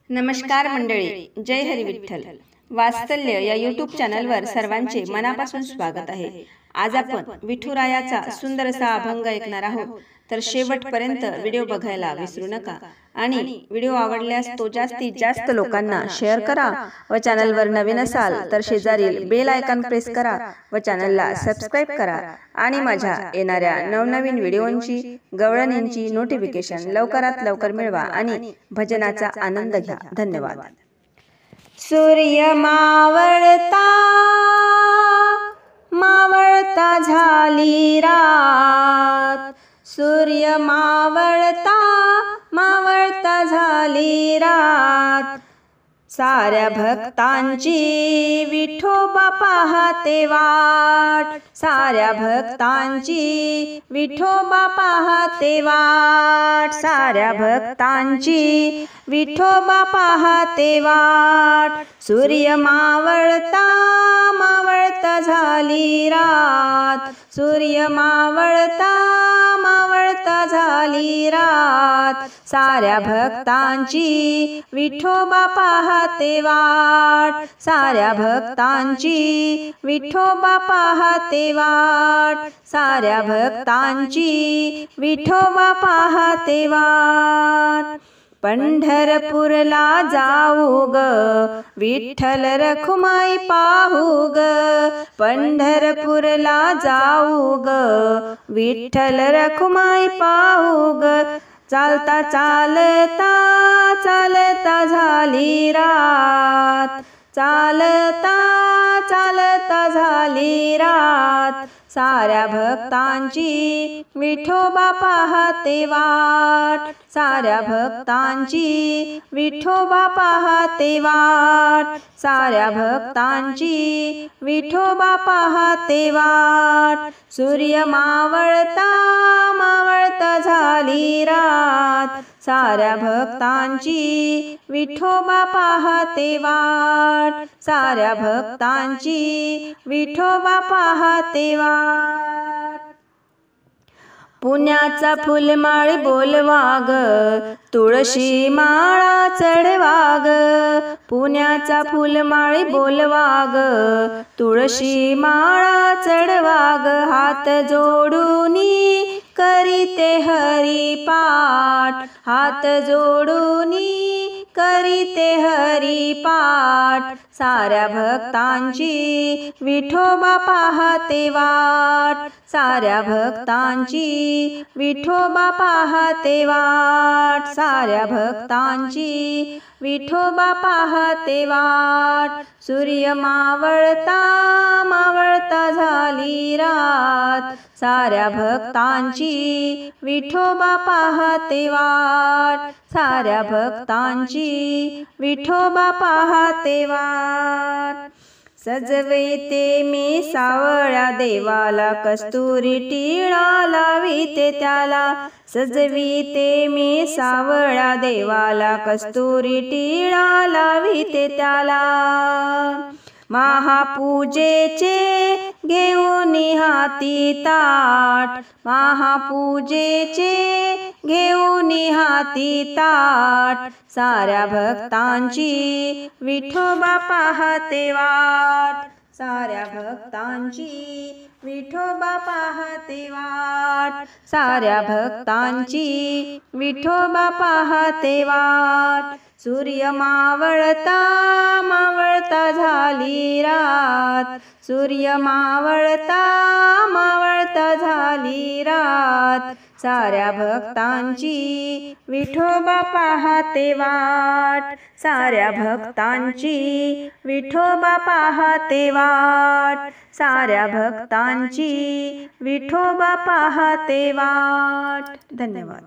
नमस्कार मंडळी, जय हरी विठ्ठल. वात्सल्य या यूट्यूब चॅनलवर सर्वांचे मनापासून स्वागत आहे. आज आपण विठुरायाचा सुंदरसा अभंग ऐकणार आहोत, तर शेवटपर्यंत व्हिडिओ बघायला विसरू नका. आणि व्हिडिओ आवडल्यास तो जास्तीत जास्त लोकांना शेअर करा व चॅनलवर नवीन असाल तर शेजारील बेल आयकॉन प्रेस करा व चॅनलला सबस्क्राइब करा आणि माझ्या येणाऱ्या नवनवीन व्हिडिओंची गवळणींची नोटिफिकेशन लवकरात लवकर मिळवा आणि भजनाचा आनंद घ्या. धन्यवाद. सूर्य मावळता मावळता झाली रात, सूर्य मावळता मावळता झाली रात. साऱ्या भक्तांची विठोबा पाहते वाट, साऱ्या भक्तांची विठोबा पाहते वाट, साऱ्या भक्तांची विठोबा पाहते वाट. सूर्य मावळता मावळता झाली रात, सूर्य मावळता मावळता झाली रात. साऱ्या भक्तांची विठोबा पाहते वाट, साऱ्या भक्तांची विठोबा पाहते वाट, साऱ्या भक्तांची विठोबा पाहते वाट. पंढरपूरला जाऊ ग विठ्ठल रखुमाई पाहू ग, पंढरपूरला जाऊ ग विठ्ठल रखुमाई पाहू ग. चालता चालता चालता झाली रात, चालता चालता झाली रात. साऱ्या भक्तांची विठोबा पाहते वाट, साऱ्या भक्तांची विठोबा पाहते वाट, साऱ्या भक्तांची विठोबा पाहते वाट. सूर्य मावळता मावळता झाली रात, साऱ्या भक्तांची विठोबा पाहते वाट, साऱ्या भक्तांची विठोबा पाहते वाट. पुण्याचा फुलमाळी बोलवा ग, तुळशी माळा चढवा ग, पुण्याचा फुलमाळी बोलवा ग, तुळशी माळा चढवा ग. हात जोडूनी करीते हरिपाठ, हात जोडूनी करीते हरिपाठ. साऱ्या भक्तांची विठोबा पाहते वाट, साऱ्या भक्तांची विठोबा पाहते वाट, साऱ्या भक्तांची विठोबा पाहते वाट. सूर्य मावळता मावळता झाली रात, साऱ्या भक्तांची विठोबा पाहते वाट, साऱ्या भक्तांची विठोबा पाहते वाट. सजविते मी सावळ्या देवाला, कस्तुरी टिळा लाविते त्याला, सजविते मी सावळ्या देवाला, कस्तुरी टिळा लाविते त्याला. महापूजेचे घेऊन हाती ताट, महापूजेचे घेऊन हाती ताट. साऱ्या भक्तांची विठोबा पाहते वाट, साऱ्या भक्तांची विठोबा पाहते वाट, साऱ्या भक्तांची विठोबा पाहते वाट. सूर्य मावळता मावळता झाली रात, सूर्य मावळता मावळता झाली रात. साऱ्या भक्तांची विठोबा पाहते वाट, साऱ्या भक्तांची विठोबा पाहते वाट, साऱ्या भक्तांची विठोबा पाहते वाट. धन्यवाद.